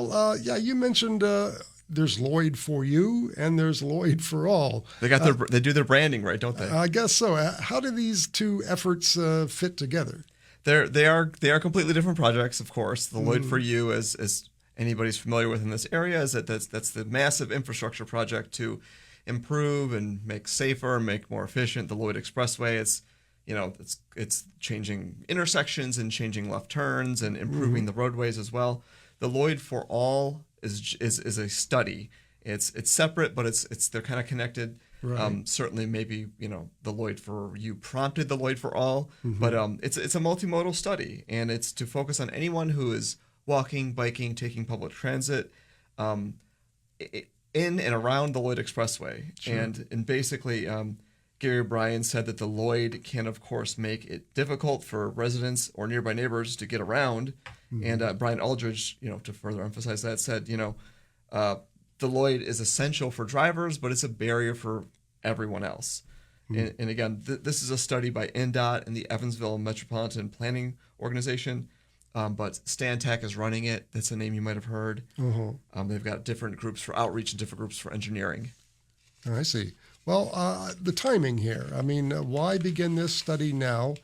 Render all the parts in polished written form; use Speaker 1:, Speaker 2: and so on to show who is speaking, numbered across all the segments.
Speaker 1: Well, you mentioned there's Lloyd for you and there's Lloyd for all.
Speaker 2: They do their branding right, don't they?
Speaker 1: I guess so. How do these two efforts fit together?
Speaker 2: They are completely different projects, of course. The Lloyd for You, as anybody's familiar with in this area, is that's the massive infrastructure project to improve and make safer and make more efficient the Lloyd Expressway. It's changing intersections and changing left turns and improving the roadways as well. The Lloyd for All is a study. It's separate, but they're kind of connected. Right. Certainly, maybe the Lloyd for You prompted the Lloyd for All, but it's a multimodal study, and it's to focus on anyone who is walking, biking, taking public transit in and around the Lloyd Expressway. Sure. And basically, Gary O'Brien said that the Lloyd can, of course, make it difficult for residents or nearby neighbors to get around. And Brian Aldridge, to further emphasize that, said, the Lloyd is essential for drivers, but it's a barrier for everyone else. And again, this is a study by NDOT and the Evansville Metropolitan Planning Organization, but Stantec is running it. That's a name you might have heard. They've got different groups for outreach and different groups for engineering.
Speaker 1: I see. Well, the timing here. I mean, why begin this study now?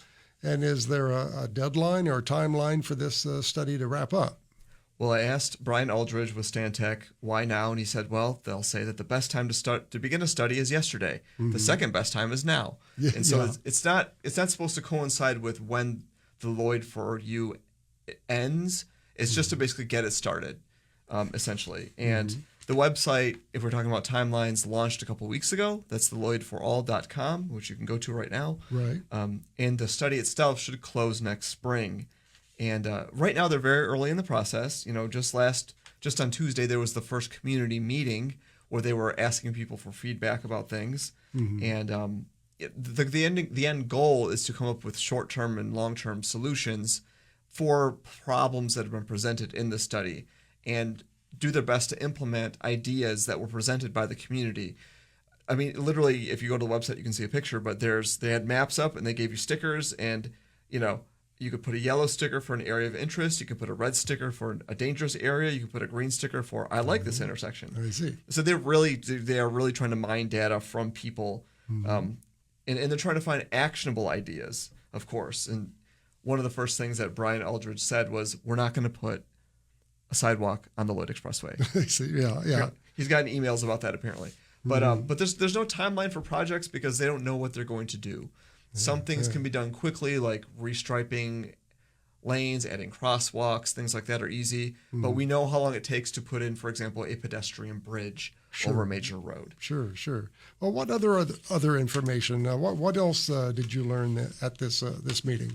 Speaker 1: And is there a deadline or a timeline for this study to wrap up?
Speaker 2: Well, I asked Brian Aldridge with Stantec why now, and he said, well, they'll say that the best time to begin a study is yesterday. The second best time is now. And so it's not supposed to coincide with when the Lloyd for You ends. It's just to basically get it started, essentially. And the website, if we're talking about timelines, launched a couple weeks ago. That's the LloydForAll.com, which you can go to right now.
Speaker 1: Right.
Speaker 2: And the study itself should close next spring. And right now they're very early in the process. Just on Tuesday there was the first community meeting where they were asking people for feedback about things. And the end goal is to come up with short-term and long-term solutions for problems that have been presented in the study, and do their best to implement ideas that were presented by the community. I mean, literally, if you go to the website, you can see a picture, but they had maps up and they gave you stickers, and you could put a yellow sticker for an area of interest. You could put a red sticker for a dangerous area. You could put a green sticker for I like this intersection.
Speaker 1: I see.
Speaker 2: So they are really trying to mine data from people, and they're trying to find actionable ideas, of course. And one of the first things that Brian Aldridge said was, we're not going to put a sidewalk on the Lloyd Expressway.
Speaker 1: I see. Yeah.
Speaker 2: He's gotten emails about that apparently. But there's no timeline for projects because they don't know what they're going to do. Some things can be done quickly, like restriping lanes, adding crosswalks, things like that are easy. But we know how long it takes to put in, for example, a pedestrian bridge over a major road.
Speaker 1: Sure. Well, what other information? What else did you learn at this meeting?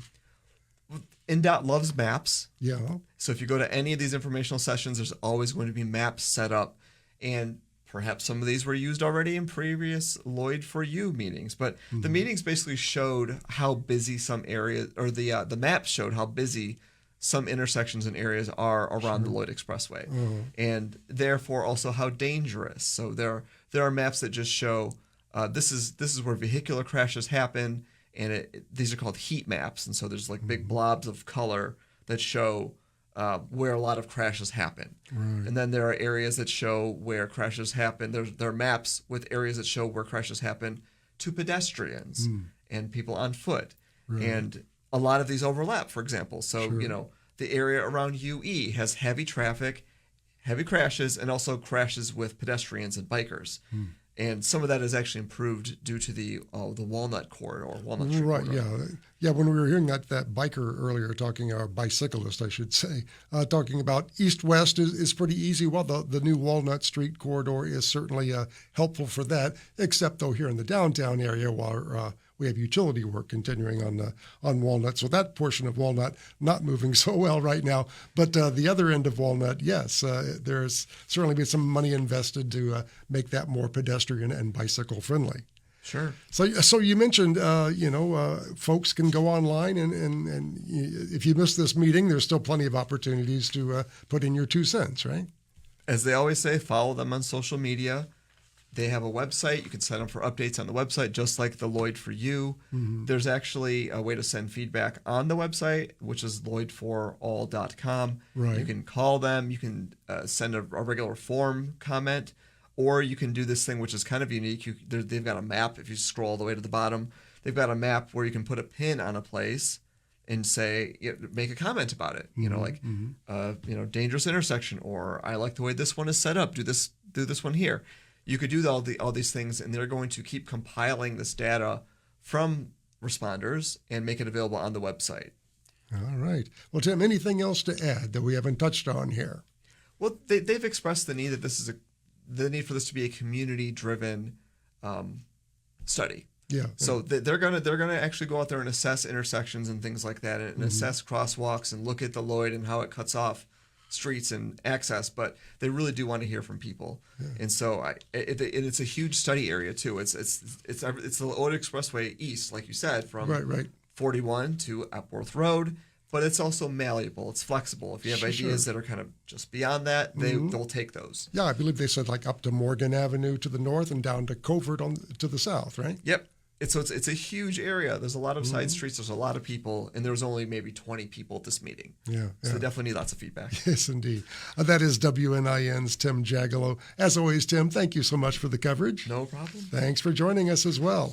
Speaker 2: NDOT loves maps.
Speaker 1: Yeah.
Speaker 2: So if you go to any of these informational sessions, there's always going to be maps set up. And perhaps some of these were used already in previous Lloyd for You meetings. But the meetings basically showed how busy some areas, or the maps showed how busy some intersections and areas are around the Lloyd Expressway. And therefore also how dangerous. So there are maps that just show this is where vehicular crashes happen. And these are called heat maps, and so there's like big blobs of color that show where a lot of crashes happen. Right. And then there are areas that show where crashes happen. There are maps with areas that show where crashes happen to pedestrians and people on foot. Right. And a lot of these overlap, for example. So, the area around UE has heavy traffic, heavy crashes, and also crashes with pedestrians and bikers. And some of that is actually improved due to the Walnut corridor, Walnut Street corridor.
Speaker 1: Yeah. When we were hearing that biker earlier talking, or bicyclist, I should say, talking about east-west is pretty easy. Well, the new Walnut Street corridor is certainly helpful for that, except though here in the downtown area, while we have utility work continuing on Walnut. So that portion of Walnut not moving so well right now. But the other end of Walnut, yes, there's certainly been some money invested to make that more pedestrian and bicycle friendly.
Speaker 2: Sure.
Speaker 1: So you mentioned, folks can go online and if you miss this meeting, there's still plenty of opportunities to put in your 2 cents, right?
Speaker 2: As they always say, follow them on social media. They have a website. You can sign up for updates on the website, just like the Lloyd for You. There's actually a way to send feedback on the website, which is lloydforall.com.
Speaker 1: Right.
Speaker 2: You can call them. You can send a regular form comment, or you can do this thing, which is kind of unique. They've got a map. If you scroll all the way to the bottom, they've got a map where you can put a pin on a place and say, make a comment about it. Dangerous intersection, or I like the way this one is set up. Do this one here. You could do all these things, and they're going to keep compiling this data from responders and make it available on the website.
Speaker 1: All right. Well, Tim, anything else to add that we haven't touched on here?
Speaker 2: Well, they've expressed the need that the need for this to be a community-driven study.
Speaker 1: Yeah.
Speaker 2: So they're gonna actually go out there and assess intersections and things like that, and assess crosswalks and look at the Lloyd and how it cuts off streets and access. But they really do want to hear from people, and so it's a huge study area too. It's the Lloyd Expressway East, like you said, from
Speaker 1: Right.
Speaker 2: 41 to Epworth Road. But it's also malleable. It's flexible. If you have ideas that are kind of just beyond that, they'll take those.
Speaker 1: Yeah, I believe they said like up to Morgan Avenue to the north and down to Covert to the south, right?
Speaker 2: Yep. It's a huge area. There's a lot of side streets. There's a lot of people, and there was only maybe 20 people at this meeting.
Speaker 1: Yeah.
Speaker 2: So they definitely need lots of feedback.
Speaker 1: Yes, indeed. That is WNIN's Tim Jagielo. As always, Tim, thank you so much for the coverage.
Speaker 2: No problem.
Speaker 1: Thanks for joining us as well.